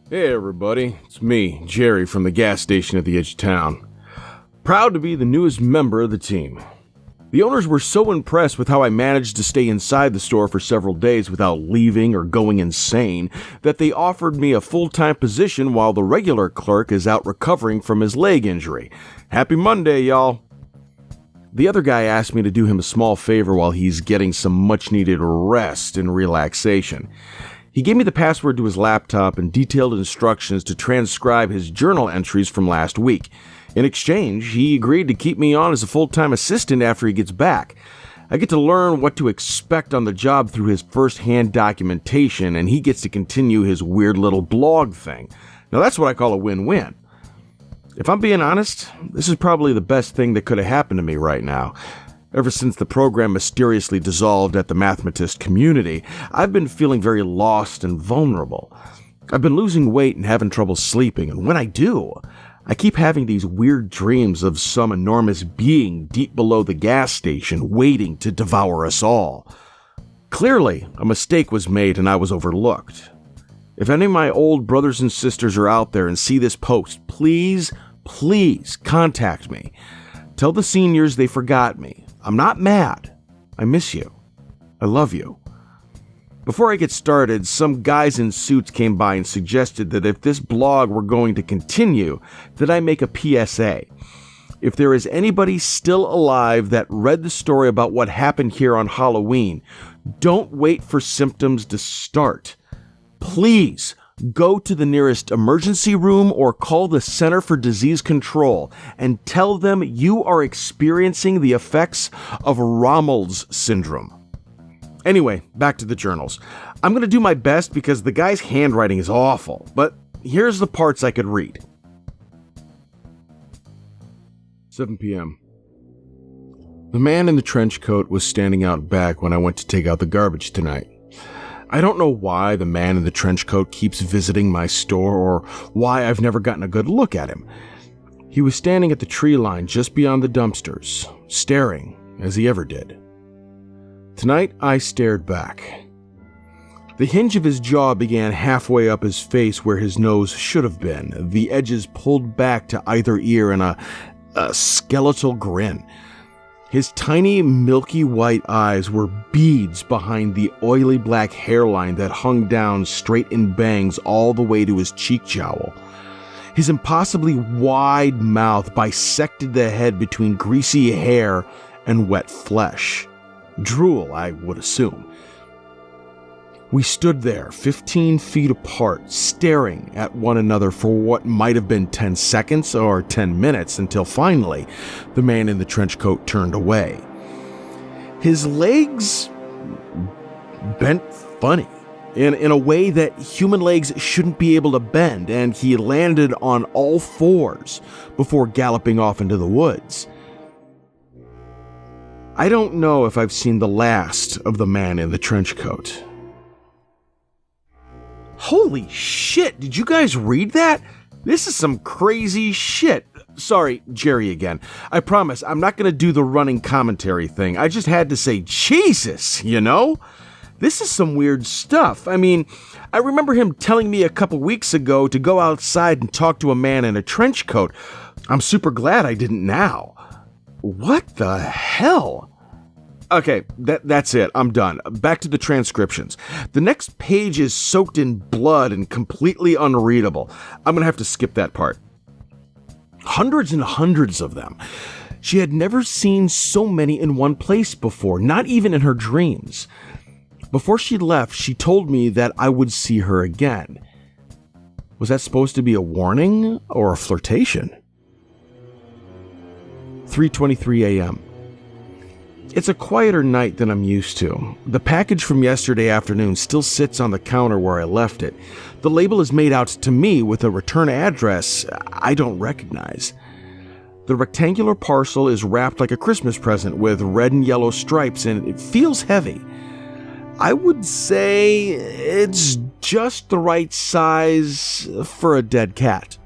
Hey everybody, it's me, Jerry from the gas station at the edge of town. Proud to be the newest member of the team. The owners were so impressed with how I managed to stay inside the store for several days without leaving or going insane that they offered me a full-time position while the regular clerk is out recovering from his leg injury. Happy Monday, y'all. The other guy asked me to do him a small favor while he's getting some much-needed rest and relaxation. He gave me the password to his laptop and detailed instructions to transcribe his journal entries from last week. In exchange, he agreed to keep me on as a full-time assistant after he gets back. I get to learn what to expect on the job through his first-hand documentation, and he gets to continue his weird little blog thing. Now that's what I call a win-win. If I'm being honest, this is probably the best thing that could have happened to me right now. Ever since the program mysteriously dissolved at the Mathematist community, I've been feeling very lost and vulnerable. I've been losing weight and having trouble sleeping, and when I do, I keep having these weird dreams of some enormous being deep below the gas station waiting to devour us all. Clearly, a mistake was made and I was overlooked. If any of my old brothers and sisters are out there and see this post, please contact me. Tell the seniors they forgot me. I'm not mad. I miss you. I love you. Before I get started, some guys in suits came by and suggested that if this blog were going to continue, that I make a PSA. If there is anybody still alive that read the story about what happened here on Halloween, don't wait for symptoms to start. Please go to the nearest emergency room or call the Center for Disease Control and tell them you are experiencing the effects of Rommel's syndrome. Anyway, back to the journals. I'm going to do my best because the guy's handwriting is awful, but here's the parts I could read. 7 p.m. The man in the trench coat was standing out back when I went to take out the garbage tonight. I don't know why the man in the trench coat keeps visiting my store or why I've never gotten a good look at him. He was standing at the tree line just beyond the dumpsters, staring as he ever did. Tonight, I stared back. The hinge of his jaw began halfway up his face where his nose should have been, the edges pulled back to either ear in a skeletal grin. His tiny, milky white eyes were beads behind the oily black hairline that hung down straight in bangs all the way to his cheek jowl. His impossibly wide mouth bisected the head between greasy hair and wet flesh. Drool, I would assume. We stood there, 15 feet apart, staring at one another for what might have been 10 seconds or 10 minutes until finally the man in the trench coat turned away. His legs bent funny, in a way that human legs shouldn't be able to bend, and he landed on all fours before galloping off into the woods. I don't know if I've seen the last of the man in the trench coat. Holy shit, did you guys read that? This is some crazy shit. Sorry, Jerry again. I promise I'm not going to do the running commentary thing. I just had to say, Jesus, you know? This is some weird stuff. I mean, I remember him telling me a couple weeks ago to go outside and talk to a man in a trench coat. I'm super glad I didn't now. What the hell? Okay, that's it. I'm done. Back to the transcriptions. The next page is soaked in blood and completely unreadable. I'm going to have to skip that part. Hundreds and hundreds of them. She had never seen so many in one place before, not even in her dreams. Before she left, she told me that I would see her again. Was that supposed to be a warning or a flirtation? 3:23 a.m. It's a quieter night than I'm used to. The package from yesterday afternoon still sits on the counter where I left it. The label is made out to me with a return address I don't recognize. The rectangular parcel is wrapped like a Christmas present with red and yellow stripes, and it feels heavy. I would say it's just the right size for a dead cat.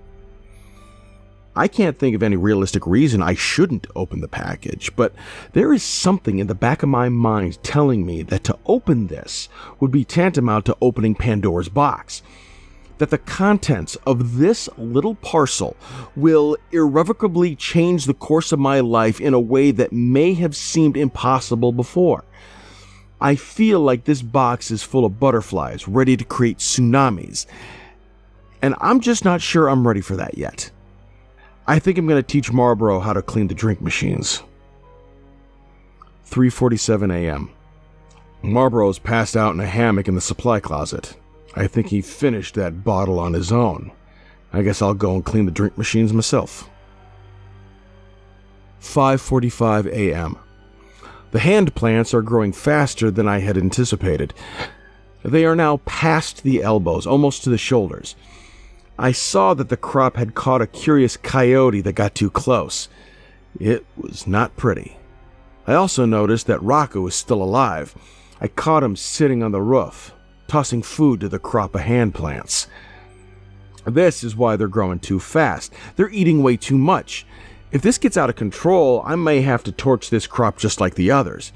I can't think of any realistic reason I shouldn't open the package, but there is something in the back of my mind telling me that to open this would be tantamount to opening Pandora's box. That the contents of this little parcel will irrevocably change the course of my life in a way that may have seemed impossible before. I feel like this box is full of butterflies ready to create tsunamis, and I'm just not sure I'm ready for that yet. I think I'm going to teach Malboro how to clean the drink machines. 3:47 a.m. Malboro's passed out in a hammock in the supply closet. I think he finished that bottle on his own. I guess I'll go and clean the drink machines myself. 5:45 a.m. The hand plants are growing faster than I had anticipated. They are now past the elbows, almost to the shoulders. I saw that the crop had caught a curious coyote that got too close. It was not pretty. I also noticed that Rocco is still alive. I caught him sitting on the roof, tossing food to the crop of hand plants. This is why they're growing too fast. They're eating way too much. If this gets out of control, I may have to torch this crop just like the others.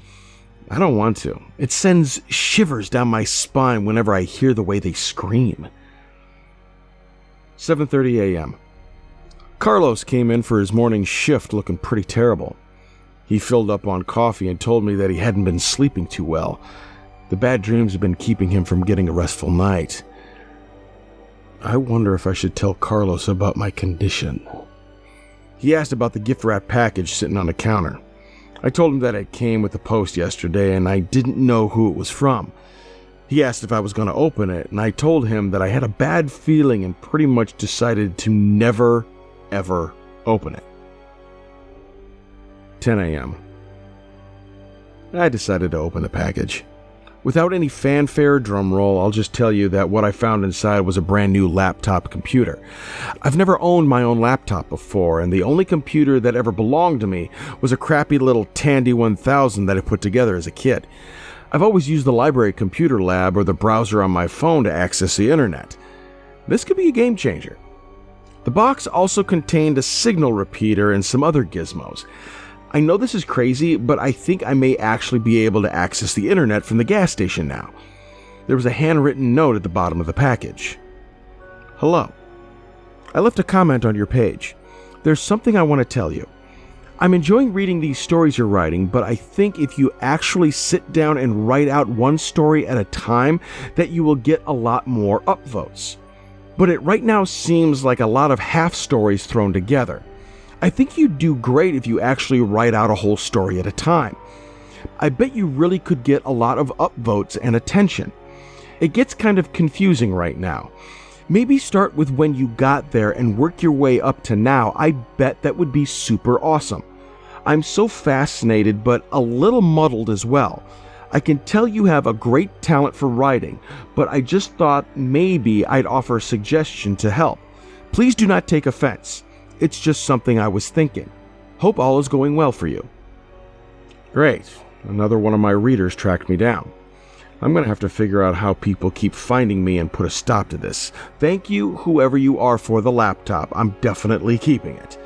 I don't want to. It sends shivers down my spine whenever I hear the way they scream. 7:30 a.m. Carlos came in for his morning shift looking pretty terrible. He filled up on coffee and told me that he hadn't been sleeping too well. The bad dreams have been keeping him from getting a restful night. I wonder if I should tell Carlos about my condition. He asked about the gift wrap package sitting on the counter. I told him that it came with the post yesterday and I didn't know who it was from. He asked if I was going to open it, and I told him that I had a bad feeling and pretty much decided to never, ever open it. 10 a.m. I decided to open the package. Without any fanfare or drumroll, I'll just tell you that what I found inside was a brand new laptop computer. I've never owned my own laptop before, and the only computer that ever belonged to me was a crappy little Tandy 1000 that I put together as a kid. I've always used the library computer lab or the browser on my phone to access the internet. This could be a game changer. The box also contained a signal repeater and some other gizmos. I know this is crazy, but I think I may actually be able to access the internet from the gas station now. There was a handwritten note at the bottom of the package. Hello. I left a comment on your page. There's something I want to tell you. I'm enjoying reading these stories you're writing, but I think if you actually sit down and write out one story at a time, that you will get a lot more upvotes. But it right now seems like a lot of half stories thrown together. I think you'd do great if you actually write out a whole story at a time. I bet you really could get a lot of upvotes and attention. It gets kind of confusing right now. Maybe start with when you got there and work your way up to now. I bet that would be super awesome. I'm so fascinated but a little muddled as well. I can tell you have a great talent for writing, but I just thought maybe I'd offer a suggestion to help. Please do not take offense. It's just something I was thinking. Hope all is going well for you. Great. Another one of my readers tracked me down. I'm going to have to figure out how people keep finding me and put a stop to this. Thank you, whoever you are, for the laptop. I'm definitely keeping it.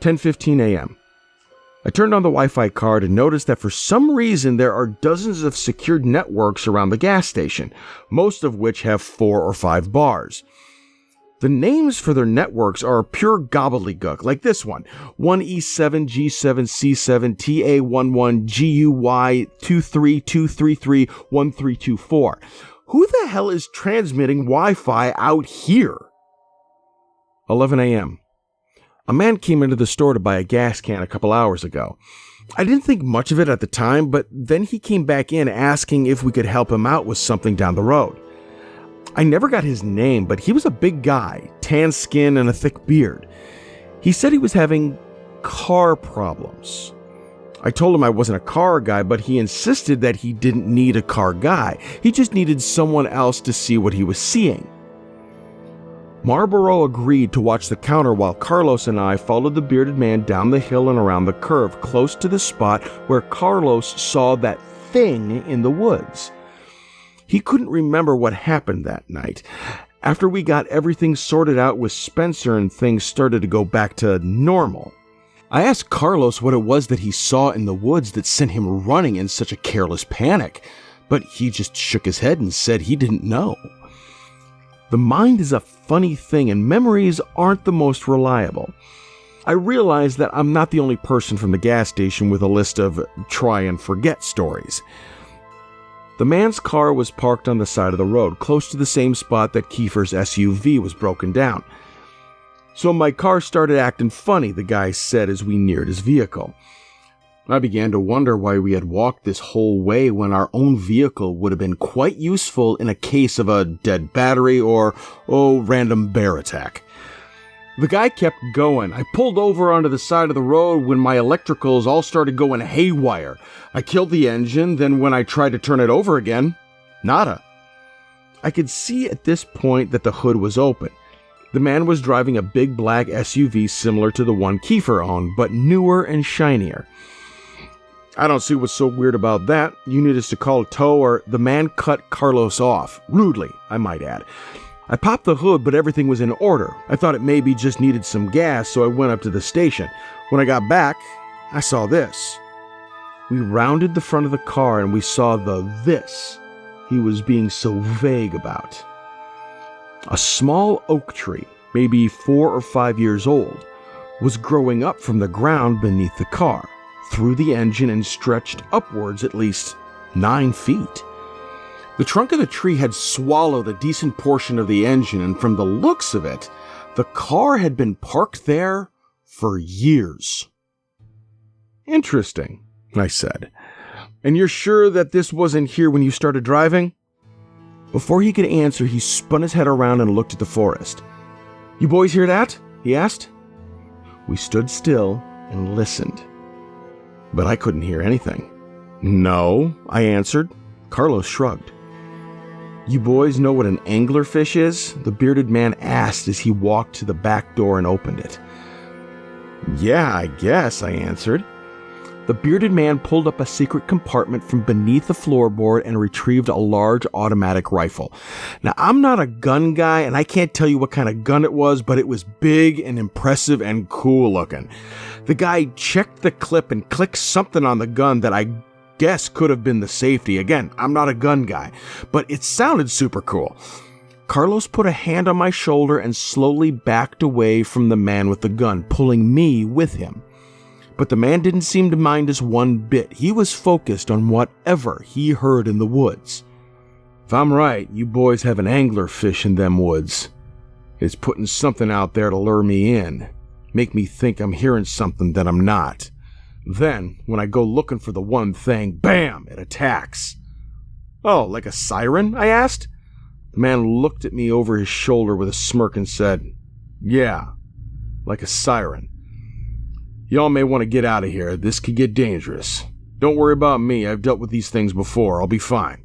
10:15 a.m. I turned on the Wi-Fi card and noticed that for some reason there are dozens of secured networks around the gas station, most of which have 4 or 5 bars. The names for their networks are pure gobbledygook, like this one: 1E7, G7, C7, TA11, GUY, 23233, 1324. Who the hell is transmitting Wi-Fi out here? 11 a.m. A man came into the store to buy a gas can a couple hours ago. I didn't think much of it at the time, but then he came back in asking if we could help him out with something down the road. I never got his name, but he was a big guy, tan skin and a thick beard. He said he was having car problems. I told him I wasn't a car guy, but he insisted that he didn't need a car guy. He just needed someone else to see what he was seeing. Malboro agreed to watch the counter while Carlos and I followed the bearded man down the hill and around the curve, close to the spot where Carlos saw that thing in the woods. He couldn't remember what happened that night. After we got everything sorted out with Spencer and things started to go back to normal, I asked Carlos what it was that he saw in the woods that sent him running in such a careless panic, but he just shook his head and said he didn't know. The mind is a funny thing and memories aren't the most reliable. I realize that I'm not the only person from the gas station with a list of try and forget stories. The man's car was parked on the side of the road, close to the same spot that Kiefer's SUV was broken down. So my car started acting funny, the guy said as we neared his vehicle. I began to wonder why we had walked this whole way when our own vehicle would have been quite useful in a case of a dead battery or, random bear attack. The guy kept going. I pulled over onto the side of the road when my electricals all started going haywire. I killed the engine, then when I tried to turn it over again, nada. I could see at this point that the hood was open. The man was driving a big black SUV similar to the one Kiefer owned, but newer and shinier. I don't see what's so weird about that. You need us to call a tow, or the man cut Carlos off. Rudely, I might add. I popped the hood, but everything was in order. I thought it maybe just needed some gas, so I went up to the station. When I got back, I saw this. We rounded the front of the car and we saw the this he was being so vague about. A small oak tree, maybe 4 or 5 years old, was growing up from the ground beneath the car, through the engine and stretched upwards at least 9 feet. The trunk of the tree had swallowed a decent portion of the engine, and from the looks of it, the car had been parked there for years. Interesting, I said. And you're sure that this wasn't here when you started driving? Before he could answer, he spun his head around and looked at the forest. You boys hear that? He asked. We stood still and listened. But I couldn't hear anything. No, I answered. Carlos shrugged. You boys know what an anglerfish is? The bearded man asked as he walked to the back door and opened it. Yeah, I guess, I answered. The bearded man pulled up a secret compartment from beneath the floorboard and retrieved a large automatic rifle. Now, I'm not a gun guy, and I can't tell you what kind of gun it was, but it was big and impressive and cool looking. The guy checked the clip and clicked something on the gun that I guess could have been the safety. Again, I'm not a gun guy, but it sounded super cool. Carlos put a hand on my shoulder and slowly backed away from the man with the gun, pulling me with him. But the man didn't seem to mind us one bit. He was focused on whatever he heard in the woods. If I'm right, you boys have an anglerfish in them woods. It's putting something out there to lure me in, make me think I'm hearing something that I'm not. Then, when I go looking for the one thing, bam, it attacks. Oh, like a siren? I asked. The man looked at me over his shoulder with a smirk and said, Yeah, like a siren. Y'all may want to get out of here. This could get dangerous. Don't worry about me. I've dealt with these things before. I'll be fine.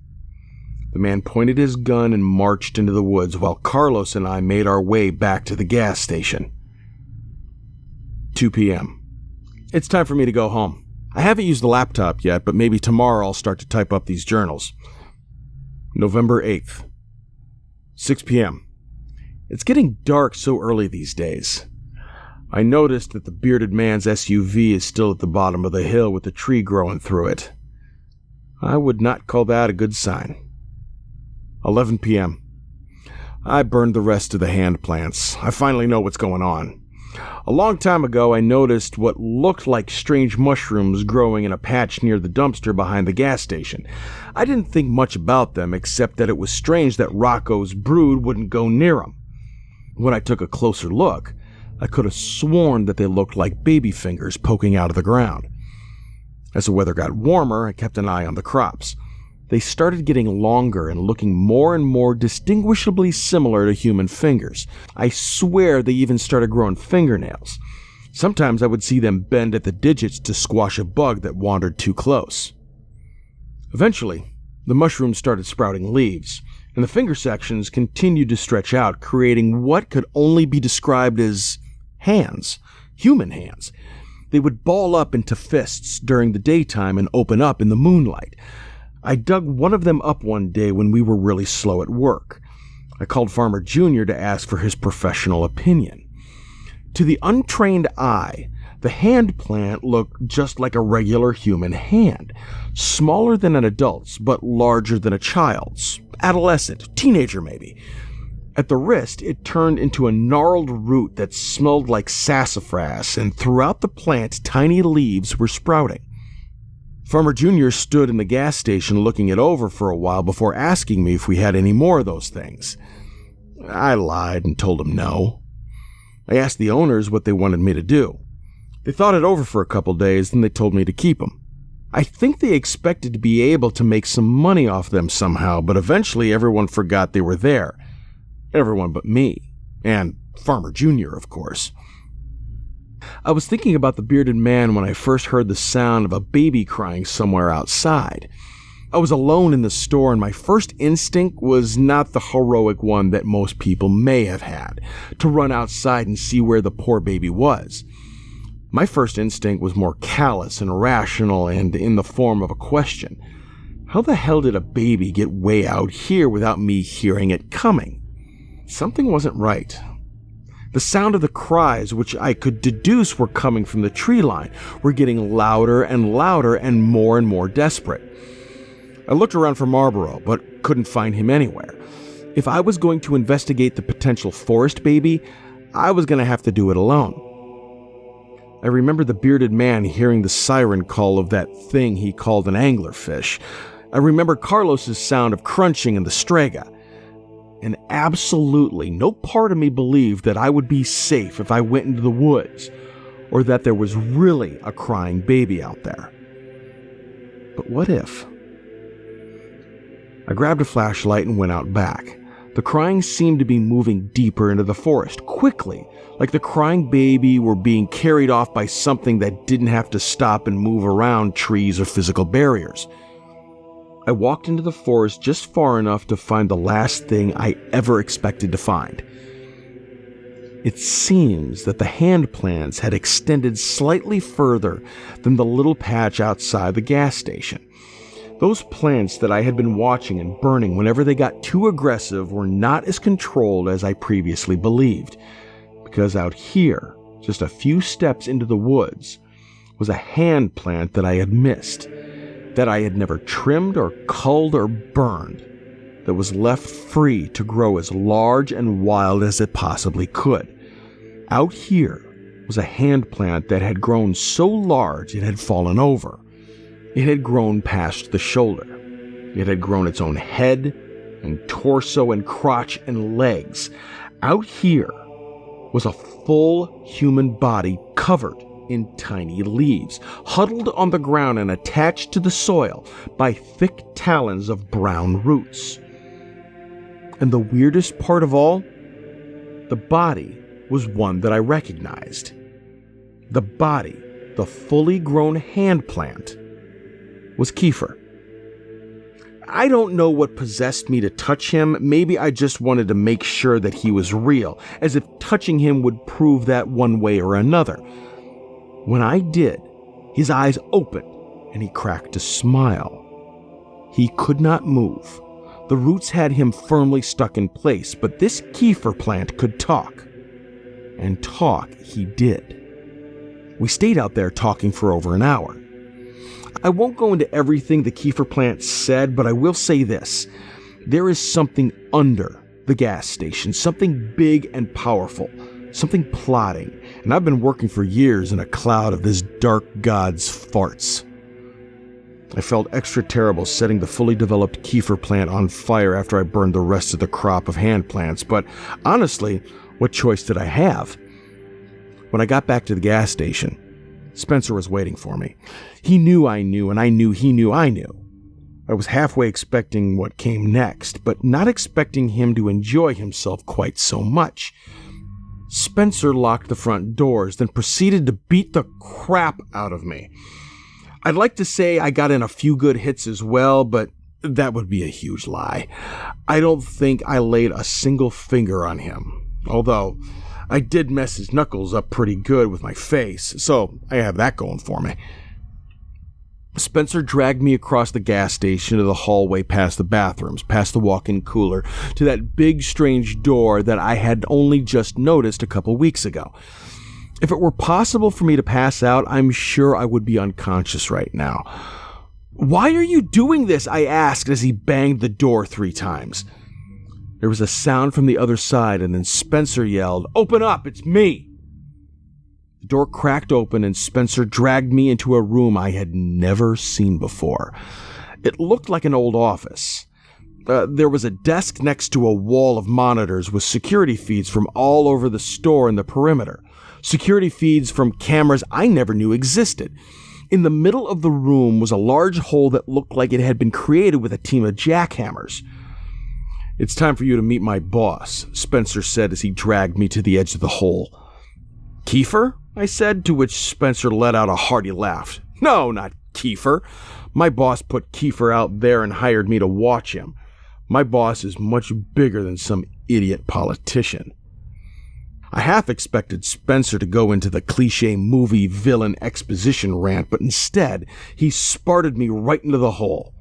The man pointed his gun and marched into the woods while Carlos and I made our way back to the gas station. 2 p.m. It's time for me to go home. I haven't used the laptop yet, but maybe tomorrow I'll start to type up these journals. November 8th. 6 p.m. It's getting dark so early these days. I noticed that the bearded man's SUV is still at the bottom of the hill with the tree growing through it. I would not call that a good sign. 11 p.m. I burned the rest of the hand plants. I finally know what's going on. A long time ago, I noticed what looked like strange mushrooms growing in a patch near the dumpster behind the gas station. I didn't think much about them, except that it was strange that Rocco's brood wouldn't go near them. When I took a closer look, I could have sworn that they looked like baby fingers poking out of the ground. As the weather got warmer, I kept an eye on the crops. They started getting longer and looking more and more distinguishably similar to human fingers. I swear they even started growing fingernails. Sometimes I would see them bend at the digits to squash a bug that wandered too close. Eventually, the mushrooms started sprouting leaves, and the finger sections continued to stretch out, creating what could only be described as hands, human hands. They would ball up into fists during the daytime and open up in the moonlight. I dug one of them up one day when we were really slow at work. I called Farmer Jr. to ask for his professional opinion. To the untrained eye, the hand plant looked just like a regular human hand, smaller than an adult's, but larger than a child's, adolescent, teenager maybe. At the wrist, it turned into a gnarled root that smelled like sassafras, and throughout the plant, tiny leaves were sprouting. Farmer Jr. stood in the gas station looking it over for a while before asking me if we had any more of those things. I lied and told him no. I asked the owners what they wanted me to do. They thought it over for a couple days, then they told me to keep them. I think they expected to be able to make some money off them somehow, but eventually everyone forgot they were there. Everyone but me. And Farmer Jr., of course. I was thinking about the bearded man when I first heard the sound of a baby crying somewhere outside. I was alone in the store, and my first instinct was not the heroic one that most people may have had, to run outside and see where the poor baby was. My first instinct was more callous and irrational and in the form of a question. How the hell did a baby get way out here without me hearing it coming? Something wasn't right. The sound of the cries, which I could deduce were coming from the tree line, were getting louder and louder and more desperate. I looked around for Malboro, but couldn't find him anywhere. If I was going to investigate the potential forest baby, I was going to have to do it alone. I remember the bearded man hearing the siren call of that thing he called an anglerfish. I remember Carlos's sound of crunching in the strega. And absolutely no part of me believed that I would be safe if I went into the woods, or that there was really a crying baby out there. But what if? I grabbed a flashlight and went out back. The crying seemed to be moving deeper into the forest, quickly, like the crying baby were being carried off by something that didn't have to stop and move around trees or physical barriers. I walked into the forest just far enough to find the last thing I ever expected to find. It seems that the hand plants had extended slightly further than the little patch outside the gas station. Those plants that I had been watching and burning whenever they got too aggressive were not as controlled as I previously believed, because out here, just a few steps into the woods, was a hand plant that I had missed, that I had never trimmed or culled or burned, that was left free to grow as large and wild as it possibly could. Out here was a hand plant that had grown so large it had fallen over. It had grown past the shoulder. It had grown its own head and torso and crotch and legs. Out here was a full human body covered in tiny leaves, huddled on the ground and attached to the soil by thick talons of brown roots. And the weirdest part of all, the body was one that I recognized. The body, the fully grown hand plant, was Kiefer. I don't know what possessed me to touch him. Maybe I just wanted to make sure that he was real, as if touching him would prove that one way or another. When I did, his eyes opened and he cracked a smile. He could not move. The roots had him firmly stuck in place, but this Kiefer plant could talk. And talk he did. We stayed out there talking for over an hour. I won't go into everything the Kiefer plant said, but I will say this. There is something under the gas station, something big and powerful, something plotting, and I've been working for years in a cloud of this dark god's farts. I felt extra terrible setting the fully developed Kiefer plant on fire after I burned the rest of the crop of hand plants, but honestly, what choice did I have? When I got back to the gas station, Spencer was waiting for me. He knew I knew, and I knew he knew I knew. I was halfway expecting what came next, but not expecting him to enjoy himself quite so much. Spencer locked the front doors, then proceeded to beat the crap out of me. I'd like to say I got in a few good hits as well, but that would be a huge lie. I don't think I laid a single finger on him, although I did mess his knuckles up pretty good with my face, so I have that going for me. Spencer dragged me across the gas station to the hallway past the bathrooms, past the walk-in cooler, to that big strange door that I had only just noticed a couple weeks ago. If it were possible for me to pass out, I'm sure I would be unconscious right now. "Why are you doing this?" I asked as he banged the door 3 times. There was a sound from the other side, and then Spencer yelled, "Open up, it's me!" The door cracked open, and Spencer dragged me into a room I had never seen before. It looked like an old office. There was a desk next to a wall of monitors with security feeds from all over the store and the perimeter. Security feeds from cameras I never knew existed. In the middle of the room was a large hole that looked like it had been created with a team of jackhammers. "It's time for you to meet my boss," Spencer said as he dragged me to the edge of the hole. "Kiefer?" I said, to which Spencer let out a hearty laugh. "No, not Kiefer. My boss put Kiefer out there and hired me to watch him. My boss is much bigger than some idiot politician." I half expected Spencer to go into the cliche movie villain exposition rant, but instead, he sparted me right into the hole.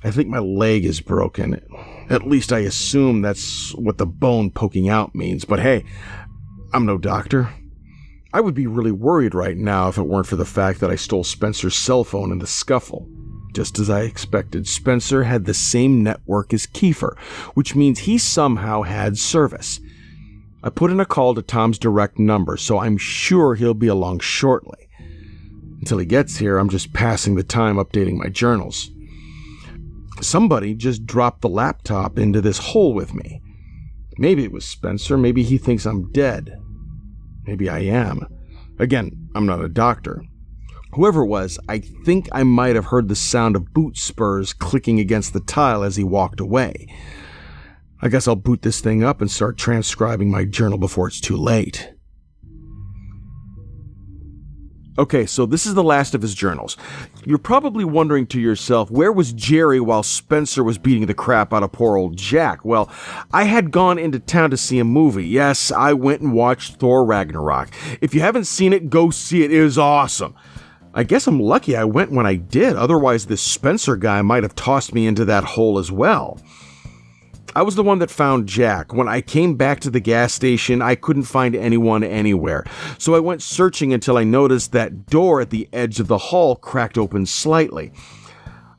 "I think my leg is broken. At least I assume that's what the bone poking out means, but hey, I'm no doctor. I would be really worried right now if it weren't for the fact that I stole Spencer's cell phone in the scuffle. Just as I expected, Spencer had the same network as Kiefer, which means he somehow had service. I put in a call to Tom's direct number, so I'm sure he'll be along shortly. Until he gets here, I'm just passing the time updating my journals. Somebody just dropped the laptop into this hole with me. Maybe it was Spencer, maybe he thinks I'm dead. Maybe I am. Again, I'm not a doctor. Whoever it was, I think I might have heard the sound of boot spurs clicking against the tile as he walked away. I guess I'll boot this thing up and start transcribing my journal before it's too late. Okay, so this is the last of his journals. You're probably wondering to yourself, where was Jerry while Spencer was beating the crap out of poor old Jack? Well, I had gone into town to see a movie. Yes, I went and watched Thor Ragnarok. If you haven't seen it, go see it. It is awesome. I guess I'm lucky I went when I did. Otherwise, this Spencer guy might have tossed me into that hole as well. I was the one that found Jack. When I came back to the gas station, I couldn't find anyone anywhere. So I went searching until I noticed that door at the edge of the hall cracked open slightly.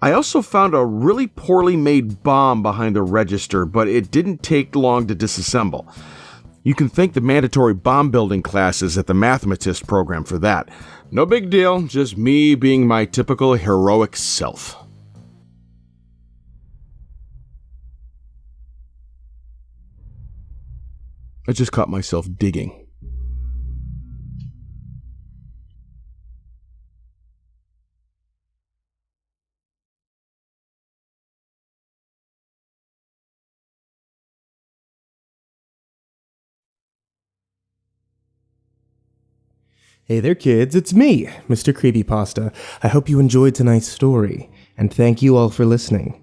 I also found a really poorly made bomb behind the register, but it didn't take long to disassemble. You can thank the mandatory bomb building classes at the mathematist program for that. No big deal, just me being my typical heroic self. I just caught myself digging. Hey there kids, it's me, MrCreepyPasta. I hope you enjoyed tonight's story, and thank you all for listening.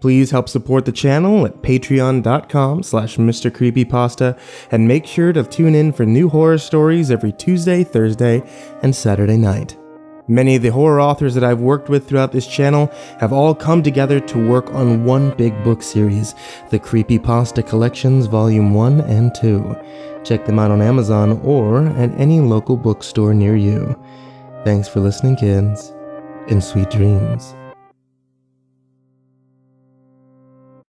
Please help support the channel at patreon.com/MrCreepyPasta, and make sure to tune in for new horror stories every Tuesday, Thursday, and Saturday night. Many of the horror authors that I've worked with throughout this channel have all come together to work on one big book series, the CreepyPasta Collections Volume 1 and 2. Check them out on Amazon or at any local bookstore near you. Thanks for listening, kids, and sweet dreams.